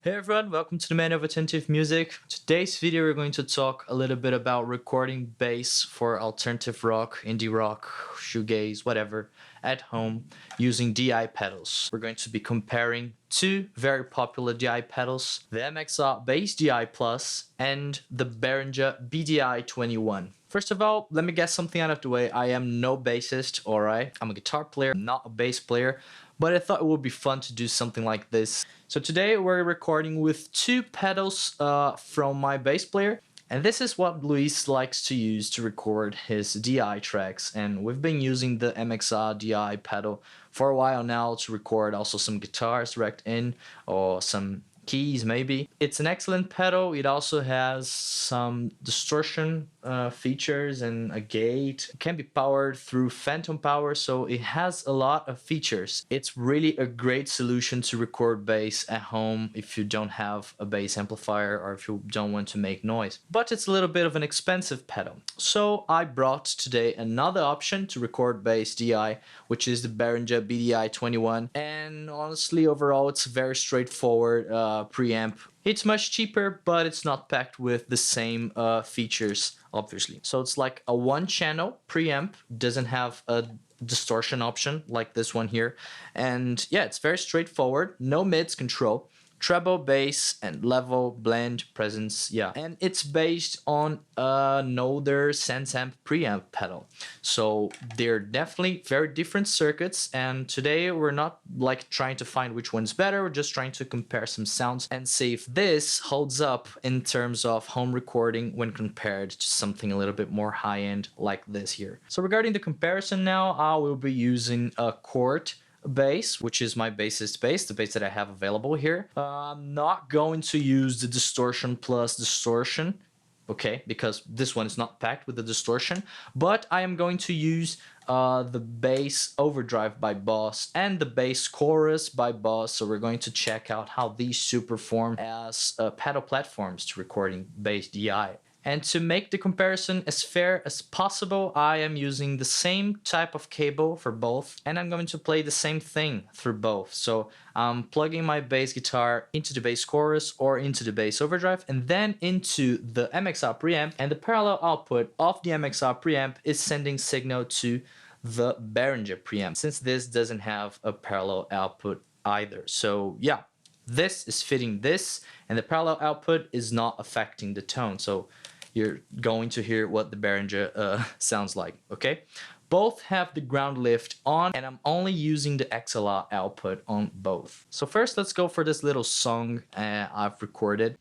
Hey everyone, welcome to the Man of Attentive Music. Today's video we're going to talk a little bit about recording bass for alternative rock, indie rock, shoegaze, whatever, at home using DI pedals. We're going to be comparing two very popular DI pedals, the MXR Bass DI Plus and the Behringer BDI 21. First of all, let me get something out of the way. I am no bassist, alright? I'm a guitar player, not a bass player, but I thought it would be fun to do something like this. So today we're recording with two pedals from my bass player, and this is what Luis likes to use to record his DI tracks, and we've been using the MXR DI pedal for a while now to record also some guitars direct in or some keys maybe. It's an excellent pedal. It also has some distortion features and a gate. It can be powered through phantom power, so it has a lot of features. It's really a great solution to record bass at home if you don't have a bass amplifier or if you don't want to make noise. But it's a little bit of an expensive pedal. So I brought today another option to record bass DI, which is the Behringer BDI 21. And honestly, overall, it's very straightforward preamp. It's much cheaper, but it's not packed with the same features, obviously. So it's like a one-channel preamp, doesn't have a distortion option like this one here. And yeah, it's very straightforward, no mids control. Treble, bass, and level, blend, presence, yeah. And it's based on another Sensamp preamp pedal. So they're definitely very different circuits, and today we're not like trying to find which one's better, we're just trying to compare some sounds and see if this holds up in terms of home recording when compared to something a little bit more high-end like this here. So regarding the comparison now, I will be using a Cort bass, which is my bassist bass, the bass that I have available here. I'm not going to use the distortion plus distortion, okay, because this one is not packed with the distortion, but I am going to use the bass overdrive by Boss and the bass chorus by Boss. So we're going to check out how these two perform as pedal platforms to recording bass DI. And to make the comparison as fair as possible, I am using the same type of cable for both, and I'm going to play the same thing through both. So I'm plugging my bass guitar into the bass chorus or into the bass overdrive, and then into the MXR preamp, and the parallel output of the MXR preamp is sending signal to the Behringer preamp, since this doesn't have a parallel output either. So yeah, this is fitting this, and the parallel output is not affecting the tone. So you're going to hear what the Behringer sounds like, okay? Both have the ground lift on, and I'm only using the XLR output on both. So first, let's go for this little song I've recorded.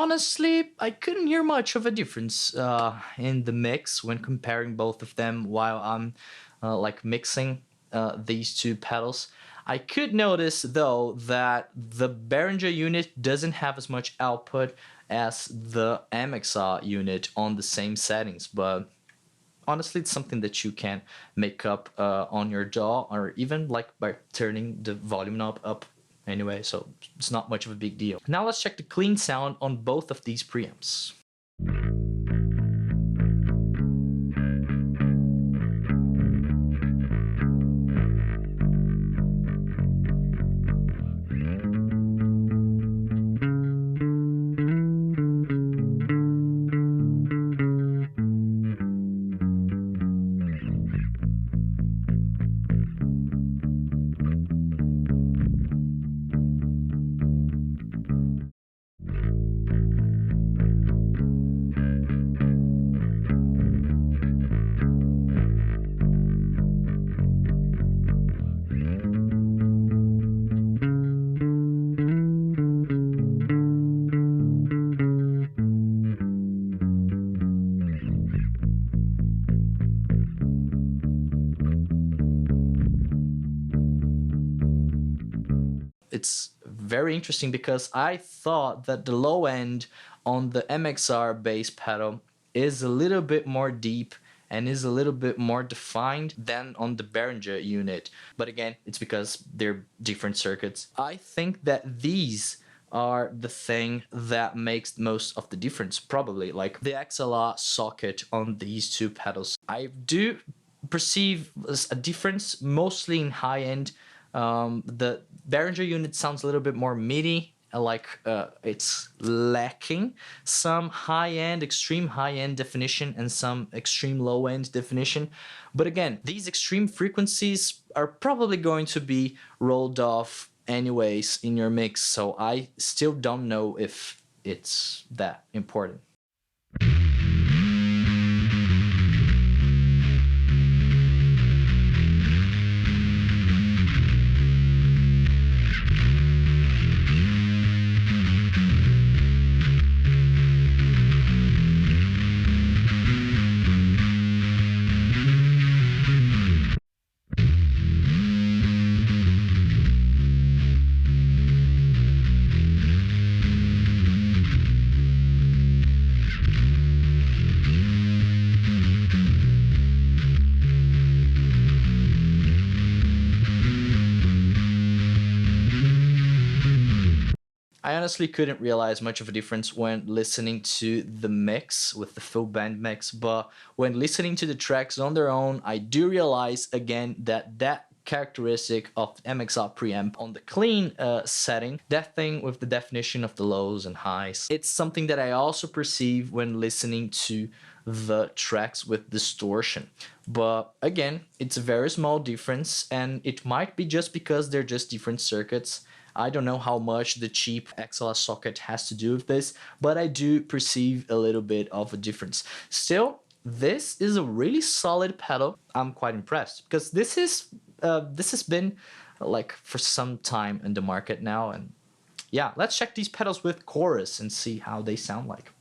honestly, I couldn't hear much of a difference in the mix when comparing both of them while I'm like mixing these two pedals. I could notice though that the Behringer unit doesn't have as much output as the MXR unit on the same settings, but honestly it's something that you can make up on your DAW, or even like by turning the volume knob up anyway, so it's not much of a big deal. Now let's check the clean sound on both of these preamps. It's very interesting because I thought that the low end on the MXR bass pedal is a little bit more deep and is a little bit more defined than on the Behringer unit. But again, it's because they're different circuits. I think that these are the thing that makes most of the difference, probably, like the XLR socket on these two pedals. I do perceive a difference mostly in high end. The Behringer unit sounds a little bit more MIDI, like it's lacking some high-end, extreme high-end definition and some extreme low-end definition. But again, these extreme frequencies are probably going to be rolled off anyways in your mix, so I still don't know if it's that important. I honestly couldn't realize much of a difference when listening to the mix with the full band mix, but when listening to the tracks on their own, I do realize again that characteristic of MXR preamp on the clean setting, that thing with the definition of the lows and highs, it's something that I also perceive when listening to the tracks with distortion. But again, it's a very small difference, and it might be just because they're just different circuits. I don't know how much the cheap XLR socket has to do with this, but I do perceive a little bit of a difference. Still, this is a really solid pedal. I'm quite impressed because this has been like for some time in the market now, and yeah, let's check these pedals with chorus and see how they sound like.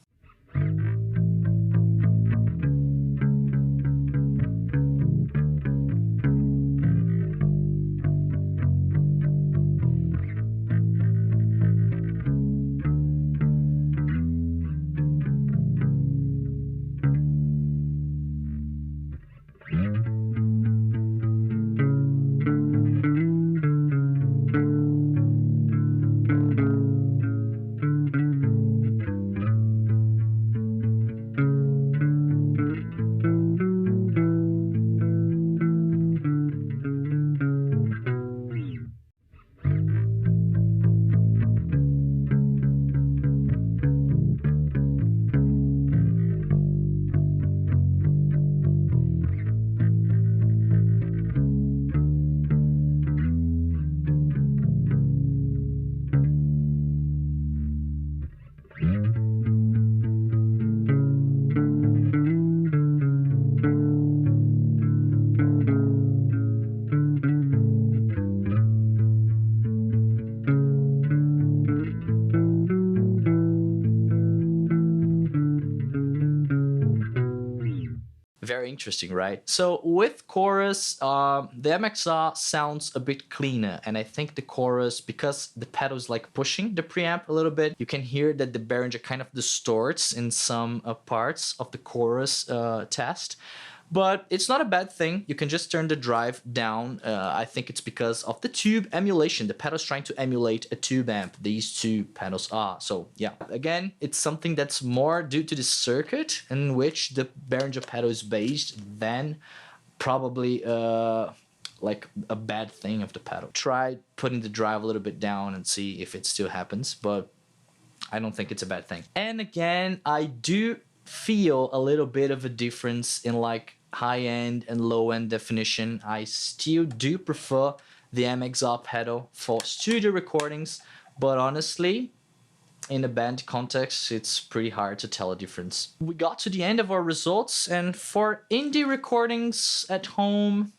Very interesting, right? So with Chorus, the MXR sounds a bit cleaner, and I think the Chorus, because the pedal is like pushing the preamp a little bit, you can hear that the Behringer kind of distorts in some parts of the Chorus test. But it's not a bad thing. You can just turn the drive down. I think it's because of the tube emulation. The pedal's trying to emulate a tube amp. These two pedals are. So yeah, again, it's something that's more due to the circuit in which the Behringer pedal is based than probably like a bad thing of the pedal. Try putting the drive a little bit down and see if it still happens, but I don't think it's a bad thing. And again, I do feel a little bit of a difference in like high-end and low-end definition. I still do prefer the MXR pedal for studio recordings, but honestly, in a band context, it's pretty hard to tell a difference. We got to the end of our results, and for indie recordings at home,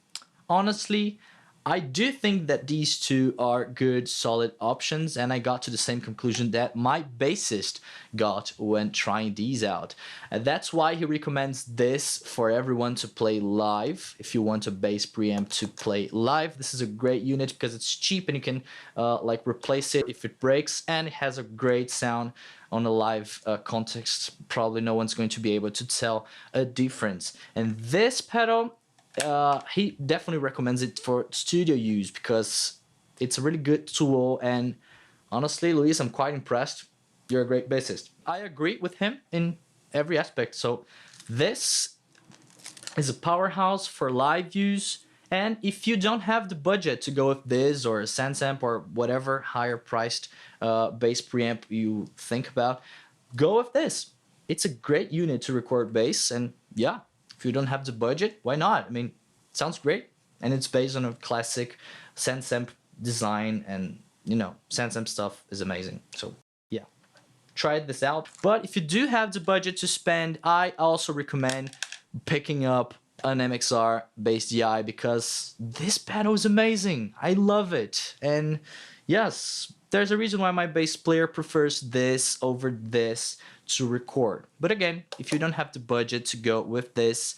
honestly, I do think that these two are good, solid options, and I got to the same conclusion that my bassist got when trying these out. And that's why he recommends this for everyone to play live. If you want a bass preamp to play live, this is a great unit because it's cheap and you can like replace it if it breaks, and it has a great sound on a live context. Probably no one's going to be able to tell a difference. And this pedal, he definitely recommends it for studio use because it's a really good tool, and honestly, Luis, I'm quite impressed. You're a great bassist. I agree with him in every aspect. So this is a powerhouse for live use, and if you don't have the budget to go with this or a Sensamp or whatever higher priced bass preamp you think about, go with this. It's a great unit to record bass, and yeah, if you don't have the budget, why not? I mean, it sounds great, and it's based on a classic Sensamp design, and you know, Sensamp stuff is amazing. So yeah, try this out. But if you do have the budget to spend, I also recommend picking up an MXR Bass DI because this pedal is amazing. I love it, and yes, there's a reason why my bass player prefers this over this to record. But again, if you don't have the budget to go with this,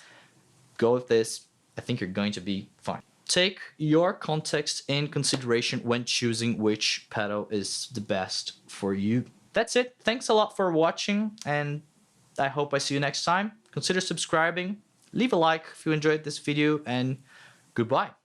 go with this. I think you're going to be fine. Take your context in consideration when choosing which pedal is the best for you. That's it. Thanks a lot for watching, and I hope I see you next time. Consider subscribing, leave a like if you enjoyed this video, and goodbye.